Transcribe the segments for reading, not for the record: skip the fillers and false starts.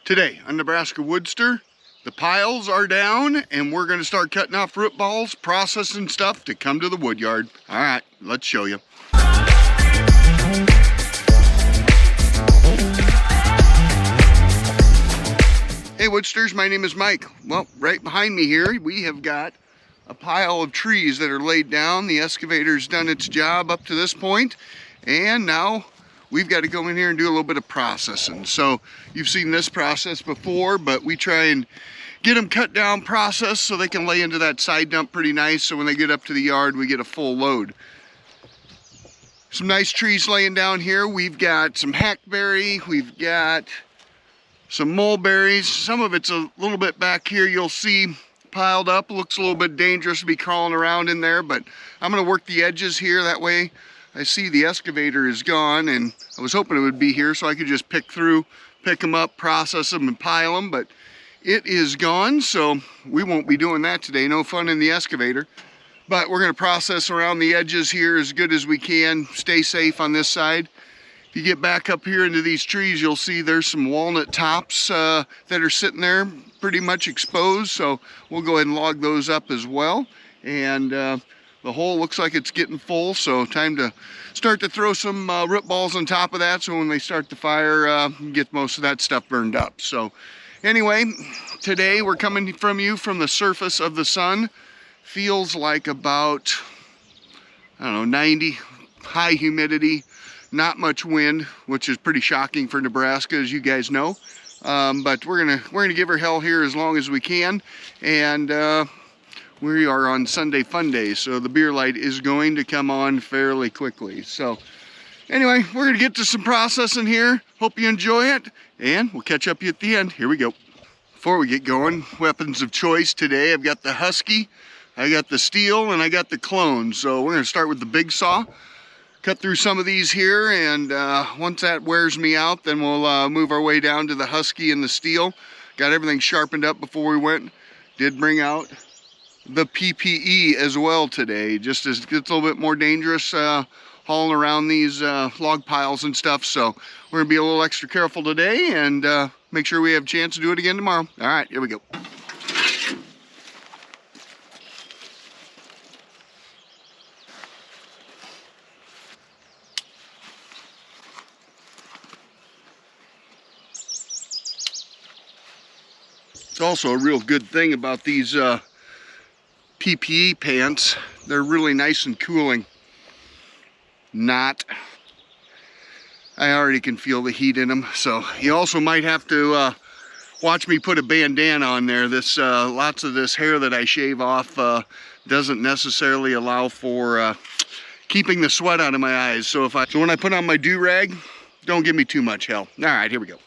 Today on Nebraska Woodster, the piles are down and we're going to start cutting off root balls, processing stuff to come to the woodyard. All right, let's show you. Hey Woodsters, my name is Mike. Well, right behind me here we have got a pile of trees that are laid down. The excavator's done its job up to this point, and now we've got to go in here and do a little bit of processing. So you've seen this process before, but we try and get them cut down, processed so they can lay into that side dump pretty nice, so when they get up to the yard we get a full load. Some nice trees laying down here. We've got some hackberry, we've got some mulberries. Some of it's a little bit back here you'll see piled up. It looks a little bit dangerous to be crawling around in there, but I'm going to work the edges here. That way I see the excavator is gone, and I was hoping it would be here so I could just pick them up, process them, and pile them, but it is gone, so we won't be doing that today. No fun in the excavator. But we're going to process around the edges here as good as we can, stay safe on this side. If you get back up here into these trees, you'll see there's some walnut tops that are sitting there pretty much exposed, so we'll go ahead and log those up as well. And the hole looks like it's getting full, so time to start to throw some root balls on top of that, so when they start the fire, get most of that stuff burned up. So anyway, today we're coming from you from the surface of the sun. Feels like about, I don't know, 90, high humidity, not much wind, which is pretty shocking for Nebraska, as you guys know. But we're gonna give her hell here as long as we can, and we are on Sunday Fun Day, so the beer light is going to come on fairly quickly. So anyway, we're gonna get to some processing here. Hope you enjoy it, and we'll catch up you at the end. Here we go. Before we get going, weapons of choice today, I've got the Husky, I got the steel, and I got the clone. So we're gonna start with the big saw, cut through some of these here, and once that wears me out, then we'll move our way down to the Husky and the steel. Got everything sharpened up before we went. Did bring out the PPE as well today, just as it gets a little bit more dangerous hauling around these log piles and stuff. So we're gonna be a little extra careful today, and make sure we have a chance to do it again tomorrow. All right, here we go. It's also a real good thing about these PPE pants. They're really nice and cooling. Not. I already can feel the heat in them. So you also might have to watch me put a bandana on there. This lots of this hair that I shave off doesn't necessarily allow for keeping the sweat out of my eyes. So when I put on my do-rag, don't give me too much hell. All right, here we go.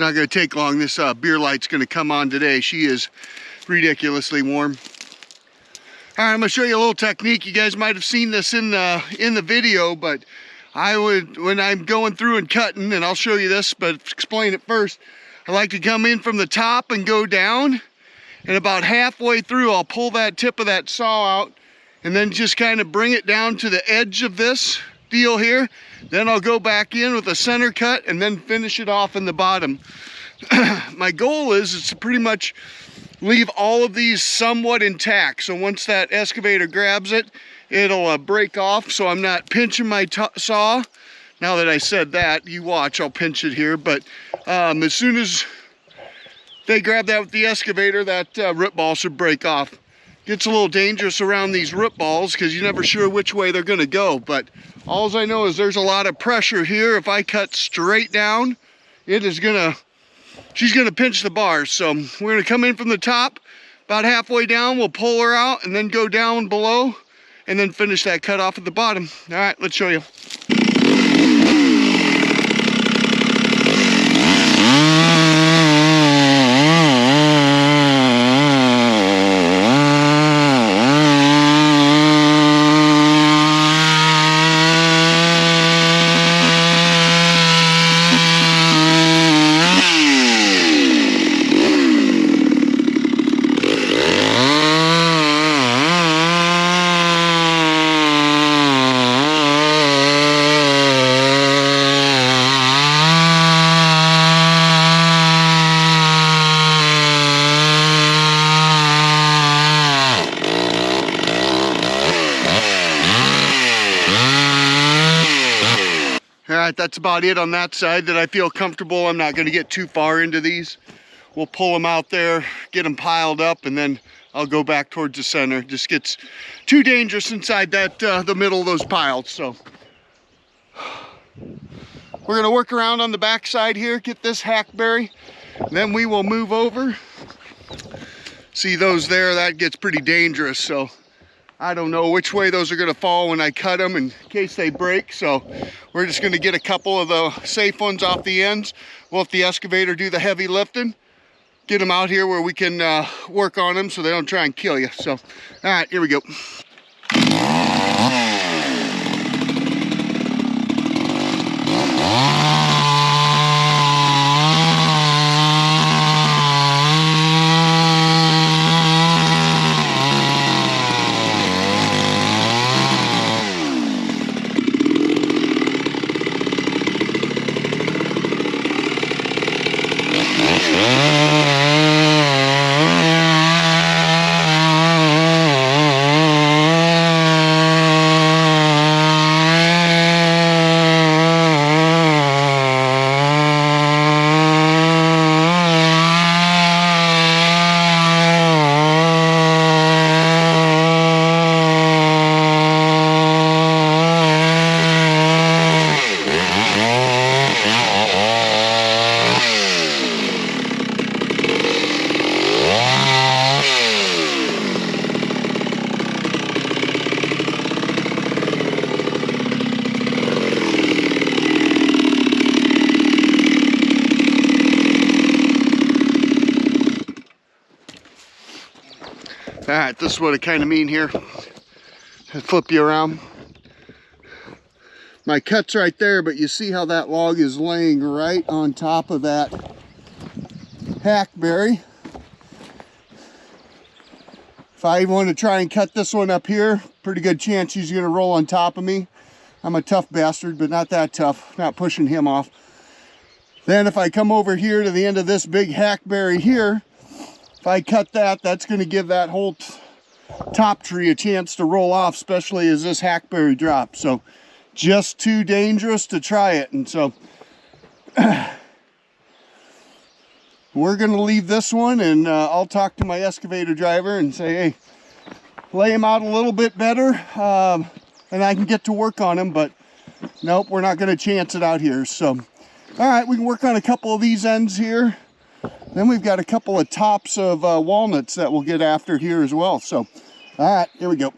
not going to take long. This beer light's going to come on today. She is ridiculously warm. All right, I'm going to show you a little technique. You guys might have seen this in the video, but when I'm going through and cutting, and I'll show you this, but explain it first. I like to come in from the top and go down, and about halfway through, I'll pull that tip of that saw out, and then just kind of bring it down to the edge of this deal here. Then I'll go back in with a center cut and then finish it off in the bottom. My goal is to pretty much leave all of these somewhat intact. So once that excavator grabs it, it'll break off, so I'm not pinching my saw. Now that I said that, you watch, I'll pinch it here. But as soon as they grab that with the excavator, that root ball should break off. Gets a little dangerous around these root balls because you're never sure which way they're going to go. But all I know is there's a lot of pressure here. If I cut straight down, she's going to pinch the bars. So we're going to come in from the top, about halfway down, we'll pull her out and then go down below and then finish that cut off at the bottom. All right, let's show you. Alright, that's about it on that side that I feel comfortable. I'm not going to get too far into these. We'll pull them out there, get them piled up, and then I'll go back towards the center. It just gets too dangerous inside that the middle of those piles. So we're going to work around on the back side here, get this hackberry. Then we will move over. See those there? That gets pretty dangerous. So I don't know which way those are going to fall when I cut them in case they break. So we're just going to get a couple of the safe ones off the ends. We'll let the excavator do the heavy lifting. Get them out here where we can work on them so they don't try and kill you. So, all right, here we go. All right, this is what I kind of mean here. I'll flip you around. My cut's right there, but you see how that log is laying right on top of that hackberry. If I want to try and cut this one up here, pretty good chance he's going to roll on top of me. I'm a tough bastard, but not that tough. Not pushing him off. Then if I come over here to the end of this big hackberry here, if I cut that, that's going to give that whole top tree a chance to roll off, especially as this hackberry drops. So just too dangerous to try it. And so we're going to leave this one, and I'll talk to my excavator driver and say, hey, lay him out a little bit better, and I can get to work on him. But nope, we're not going to chance it out here. So all right, we can work on a couple of these ends here. Then we've got a couple of tops of walnuts that we'll get after here as well. So, all right, here we go.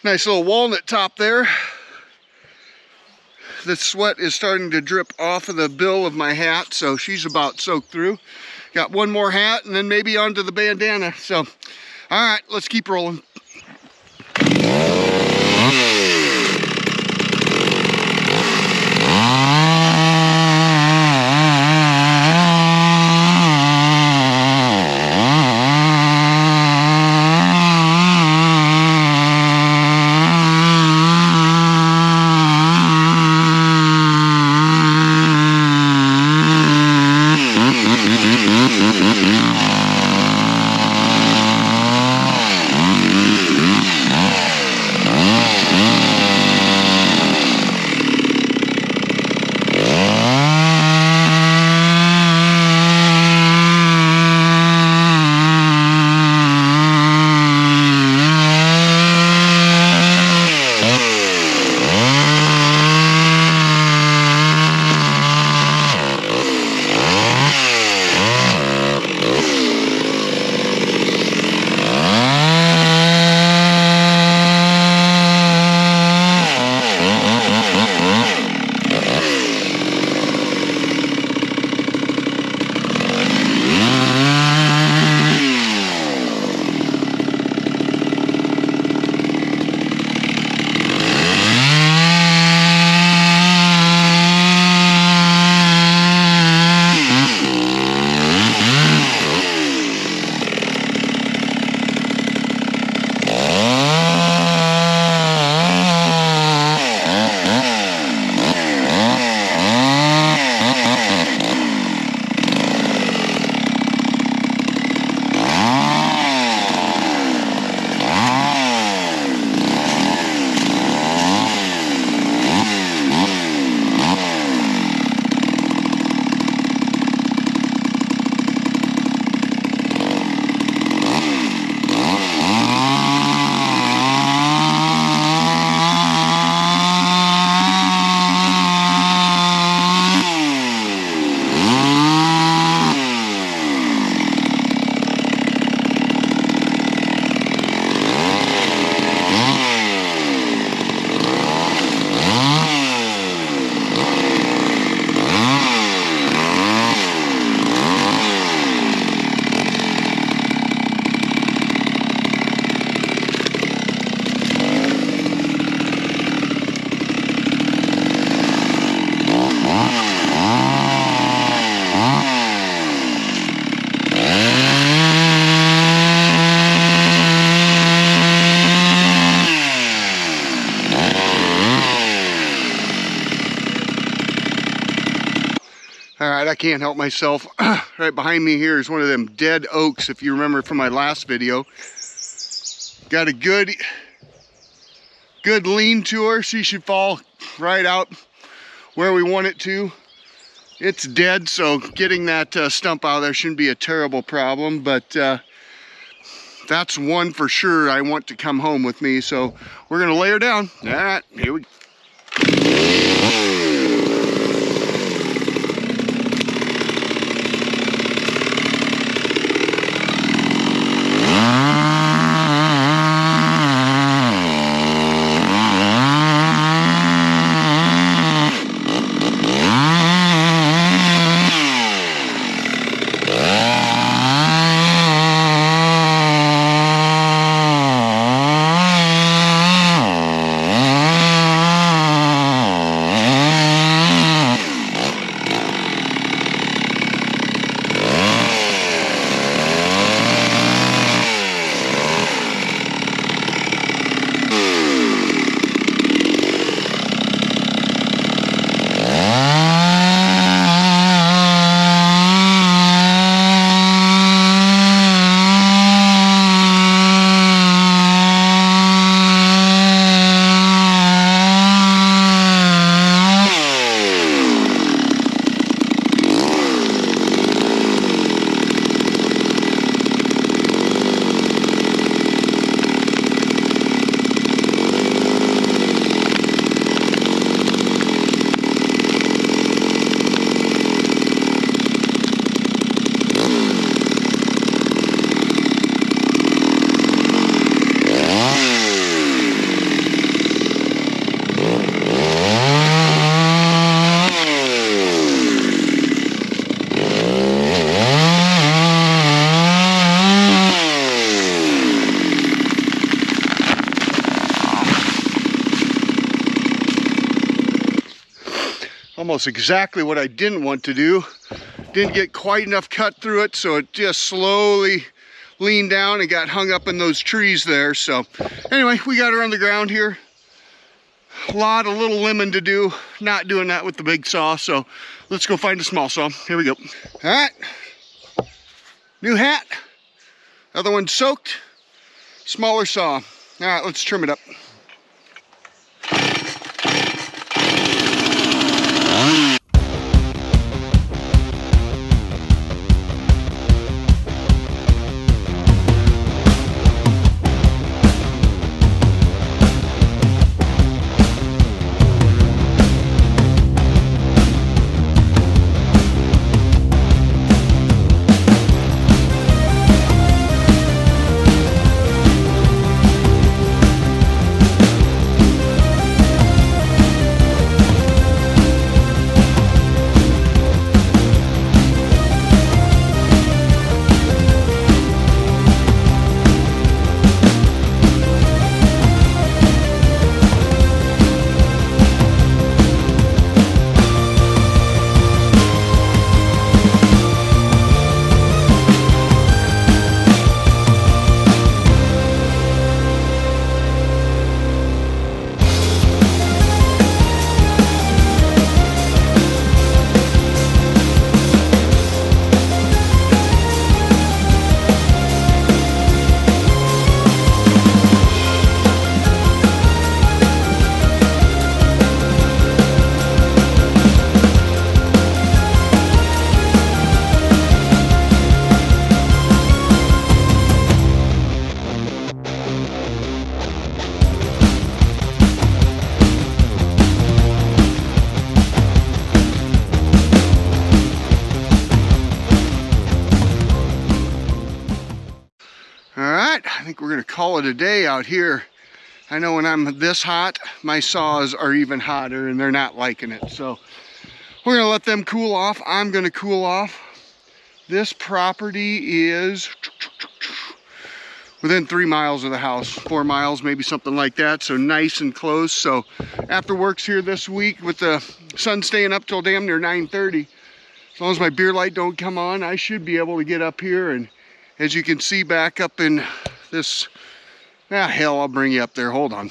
Nice little walnut top there. The sweat is starting to drip off of the bill of my hat, so she's about soaked through. Got one more hat and then maybe onto the bandana. So, all right, let's keep rolling. All right, I can't help myself. Right behind me here is one of them dead oaks, if you remember from my last video. Got a good lean to her. She should fall right out where we want it to. It's dead, so getting that stump out of there shouldn't be a terrible problem, but that's one for sure I want to come home with me, so we're gonna lay her down. All right, here we go. almost exactly what I didn't want to do. Didn't get quite enough cut through it, so it just slowly leaned down and got hung up in those trees there. So anyway, we got her on the ground here. A lot of little limbing to do. Not doing that with the big saw, so let's go find a small saw. Here we go. All right, new hat. Other one soaked. Smaller saw. All right, let's trim it up. I think we're gonna call it a day out here. I know when I'm this hot, my saws are even hotter and they're not liking it. So we're gonna let them cool off. I'm gonna cool off. This property is within 3 miles of the house, 4 miles, maybe something like that. So nice and close. So after work's here this week with the sun staying up till damn near 9:30, as long as my beer light don't come on, I should be able to get up here. And as you can see back up in this, hell, I'll bring you up there, hold on.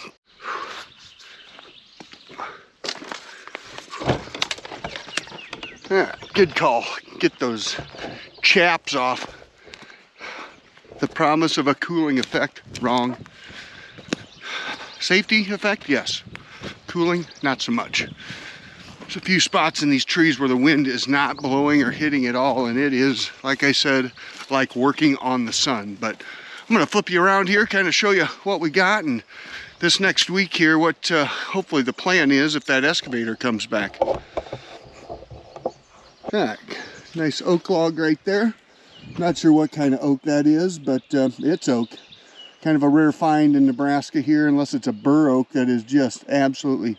Good call, get those chaps off. The promise of a cooling effect, wrong. Safety effect, yes. Cooling, not so much. There's a few spots in these trees where the wind is not blowing or hitting at all, and it is, like I said, like working on the sun. But I'm gonna flip you around here, kind of show you what we got, and this next week here, what hopefully the plan is if that excavator comes back. Nice oak log right there. Not sure what kind of oak that is, but it's oak. Kind of a rare find in Nebraska here, unless it's a bur oak that is just absolutely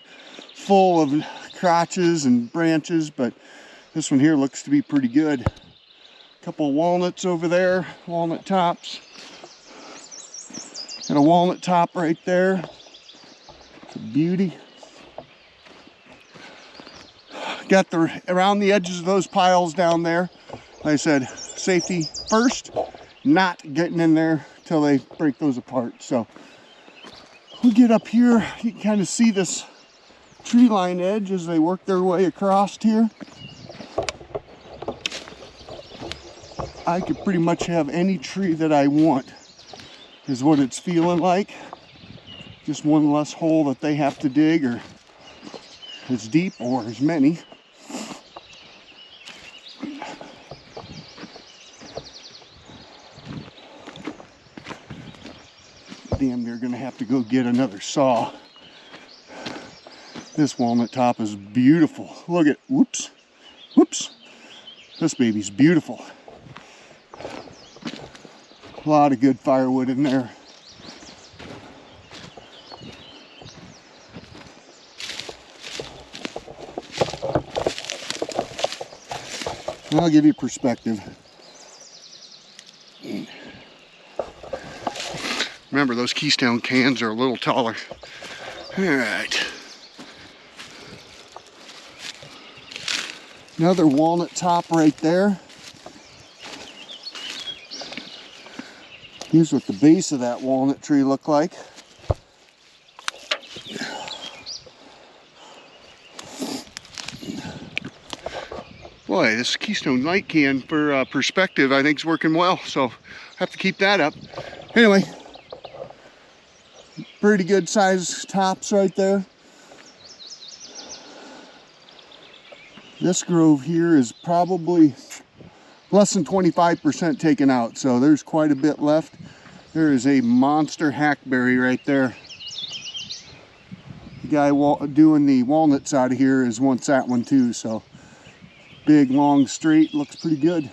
full of crotches and branches, but this one here looks to be pretty good. A couple of walnuts over there, walnut tops. Got a walnut top right there. It's a beauty. Got the around the edges of those piles down there. Like I said, safety first, not getting in there till they break those apart. So we get up here, you can kind of see this tree line edge as they work their way across here. I could pretty much have any tree that I want, is what it's feeling like. Just one less hole that they have to dig, or as deep or as many. Damn, they're gonna have to go get another saw. This walnut top is beautiful. Look at, whoops. This baby's beautiful. A lot of good firewood in there. I'll give you perspective. Remember, those Keystone cans are a little taller. All right. Another walnut top right there. Here's what the base of that walnut tree looked like. Boy, this Keystone light can for perspective I think is working well, so have to keep that up. Anyway, pretty good size tops right there. This grove here is probably less than 25% taken out, so there's quite a bit left. There is a monster hackberry right there. The guy doing the walnuts out of here is wants that one too, so big, long, straight, looks pretty good.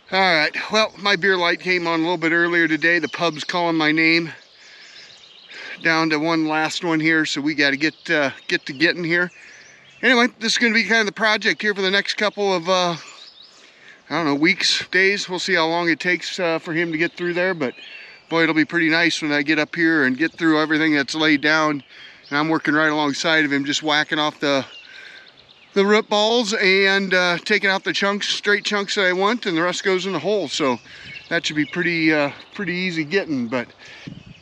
All right, well, my beer light came on a little bit earlier today. The pub's calling my name. Down to one last one here, so we got to get to getting here. Anyway, this is going to be kind of the project here for the next couple of, I don't know, weeks, days. We'll see how long it takes for him to get through there, but boy, it'll be pretty nice when I get up here and get through everything that's laid down. And I'm working right alongside of him, just whacking off the root balls and taking out the chunks, straight chunks that I want, and the rest goes in the hole. So that should be pretty easy getting, but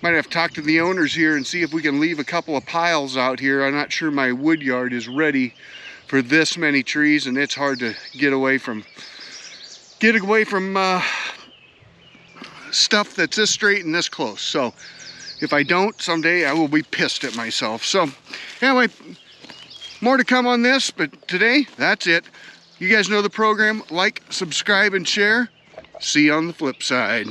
might have to talk to the owners here and see if we can leave a couple of piles out here. I'm not sure my Woodyard is ready for this many trees, and it's hard to get away from stuff that's this straight and this close. So if I don't, someday I will be pissed at myself. So anyway, more to come on this, but today, that's it. You guys know the program. Like, subscribe, and share. See you on the flip side.